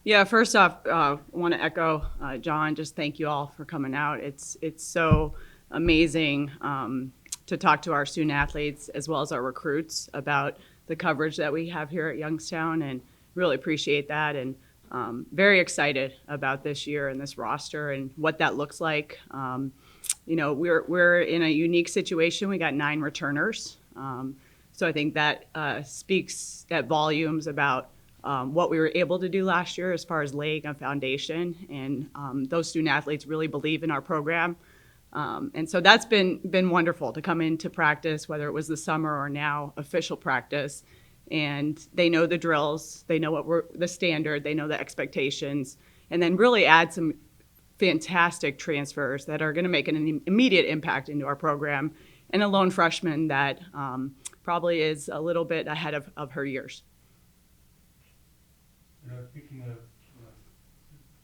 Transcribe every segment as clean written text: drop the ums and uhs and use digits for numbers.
Yeah, first off, I want to echo John. Just thank you all for coming out. It's so amazing to talk to our student athletes as well as our recruits about the coverage that we have here at Youngstown, and really appreciate that. And very excited about this year and this roster and what that looks like. We're in a unique situation. We got 9 returners, so I think that speaks that volumes about what we were able to do last year as far as laying a foundation, and those student athletes really believe in our program. And so that's been wonderful to come into practice, whether it was the summer or now official practice. And they know the drills, they know the standard, they know the expectations, and then really add some fantastic transfers that are going to make an immediate impact into our program, and a lone freshman that probably is a little bit ahead of her years. Speaking of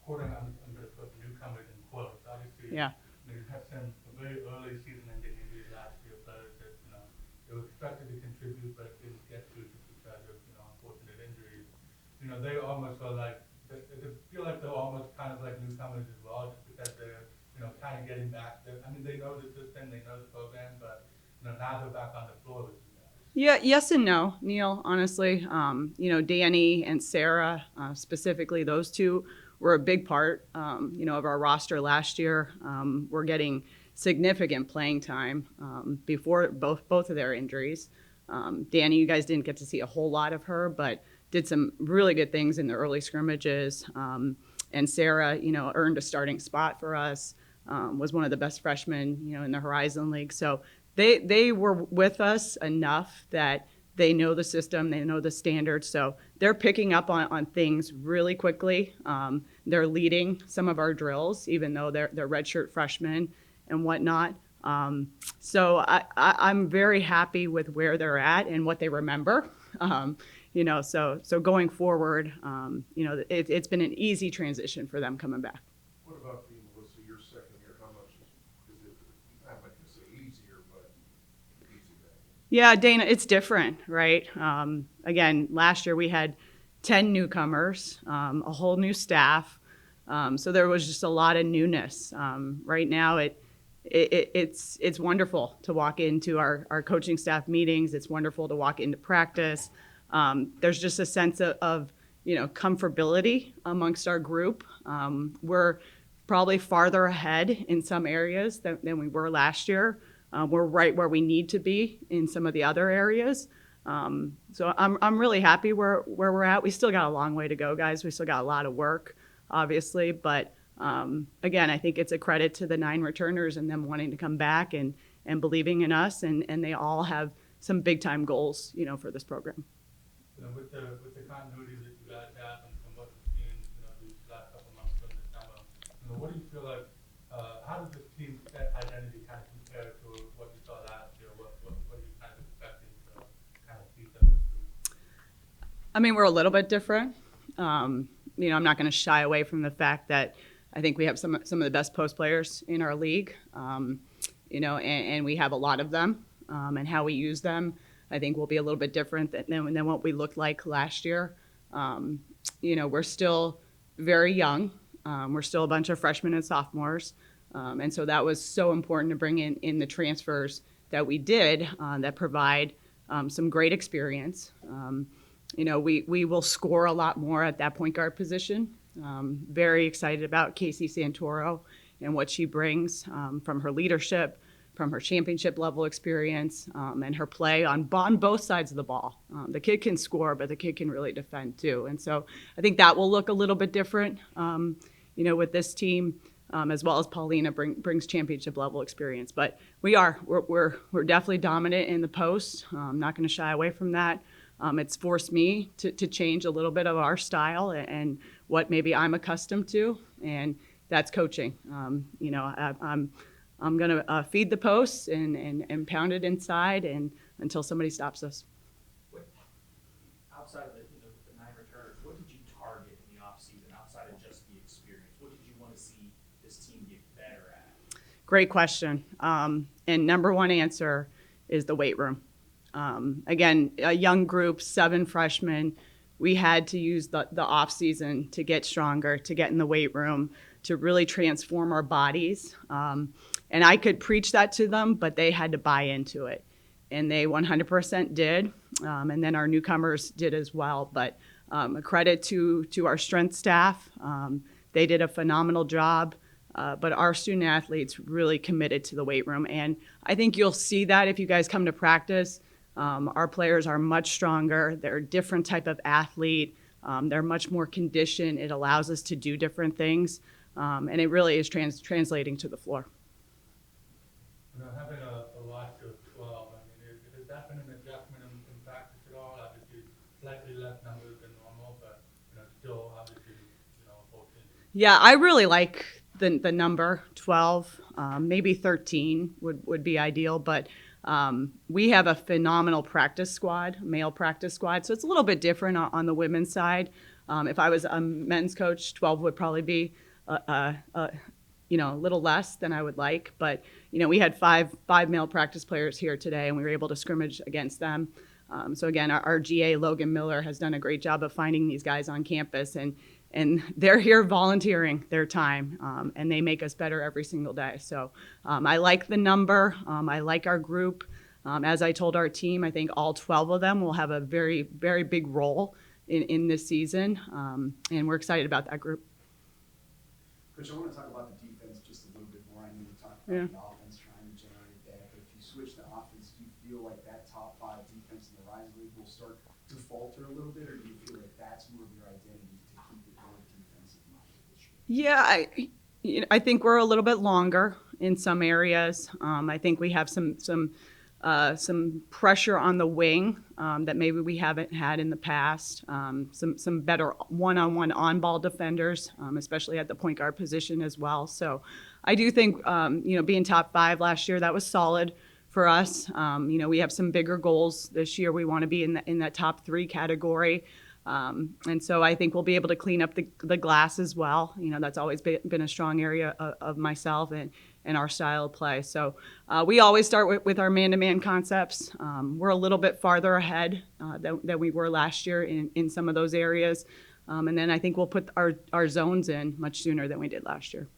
quoting, I'm going to put newcomers in quotes. Obviously, Yeah. You have some very early season-ending injuries last year, players that they were expected to contribute but didn't get to just because of unfortunate injuries. They almost are like they feel like they're almost kind of like newcomers as well, just because they're kind of getting back. They know the system, they know the program, but now they're back on the floor with you guys. Yeah, yes and no, Neil, honestly. Danny and Sarah, specifically, those two were a big part, of our roster last year. We're getting significant playing time before both of their injuries. Danny, you guys didn't get to see a whole lot of her, but did some really good things in the early scrimmages. And Sarah, earned a starting spot for us, was one of the best freshmen, in the Horizon League. So they were with us enough that they know the system, they know the standards, so they're picking up on things really quickly. They're leading some of our drills, even though they're redshirt freshmen and whatnot. So I'm very happy with where they're at and what they remember. So going forward, it's been an easy transition for them coming back. What about being Melissa, your second year? How much is it? I'm not going to say easier, but easy back. Yeah, Dana, it's different, right? Again, last year we had 10 newcomers, a whole new staff. So there was just a lot of newness. Right now, it's wonderful to walk into our coaching staff meetings. It's wonderful to walk into practice. There's just a sense of comfortability amongst our group. We're probably farther ahead in some areas than we were last year. We're right where we need to be in some of the other areas. So I'm really happy where we're at. We still got a long way to go, guys. We still got a lot of work, obviously. But again, I think it's a credit to the 9 returners and them wanting to come back and believing in us. And they all have some big time goals, for this program. With the continuity that you guys have and what we've seen, these last couple months during the summer, what do you feel like? How does this team identity kind of compare to what you saw last year? What are you kind of expecting to kind of see them through? We're a little bit different. I'm not going to shy away from the fact that I think we have some of the best post players in our league, and we have a lot of them, and how we use them, I think will be a little bit different than what we looked like last year. We're still very young. We're still a bunch of freshmen and sophomores. And so that was so important to bring in the transfers that we did that provide some great experience. We will score a lot more at that point guard position. Very excited about Casey Santoro and what she brings from her leadership, from her championship level experience, and her play on both sides of the ball. The kid can score, but the kid can really defend too. And so I think that will look a little bit different, with this team, as well as Paulina brings championship level experience. But we're definitely dominant in the post. I'm not going to shy away from that. It's forced me to change a little bit of our style and what maybe I'm accustomed to, and that's coaching. I'm going to feed the posts and pound it inside and until somebody stops us. Outside of the 9 returners, what did you target in the offseason outside of just the experience? What did you want to see this team get better at? Great question. And number one answer is the weight room. Again, a young group, 7 freshmen. we had to use the off season to get stronger, to get in the weight room, to really transform our bodies. And I could preach that to them, but they had to buy into it. And they 100% did. And then our newcomers did as well. But a credit to our strength staff. They did a phenomenal job. But our student athletes really committed to the weight room. And I think you'll see that if you guys come to practice. Our players are much stronger. They're a different type of athlete. They're much more conditioned. It allows us to do different things. And it really is translating to the floor. You know, having a roster of 12, I mean, has that been an adjustment in practice at all? Obviously, slightly less numbers than normal, but, you know, still obviously, you know, 14. Yeah, I really like the number 12. Maybe 13 would be ideal, but we have a phenomenal practice squad, male practice squad, so it's a little bit different on the women's side. If I was a men's coach, 12 would probably be you know, a little less than I would like, but you know, we had five male practice players here today, and we were able to scrimmage against them. So again, our GA Logan Miller has done a great job of finding these guys on campus, and they're here volunteering their time, and they make us better every single day. So I like the number. I like our group. As I told our team, I think all 12 of them will have a very, very big role in this season, and we're excited about that group. Coach, I want to talk about the defense just a little bit more. I know we talked about the offense trying to generate that, but if you switch the offense, do you feel like that top 5 defense in the Rise League will start to falter a little bit, or do you feel like that's more of your identity to keep it going defensive-minded this year? Yeah, I think we're a little bit longer in some areas. I think we have some pressure on the wing that maybe we haven't had in the past. Some better one-on-one on-ball defenders, especially at the point guard position as well. So I do think, you know, being top 5 last year, that was solid for us. You know, we have some bigger goals this year. We want to be in that top 3 category. And so I think we'll be able to clean up the glass as well. You know, that's always been a strong area of myself and our style of play. So we always start with our man-to-man concepts. We're a little bit farther ahead than we were last year in some of those areas. And then I think we'll put our zones in much sooner than we did last year.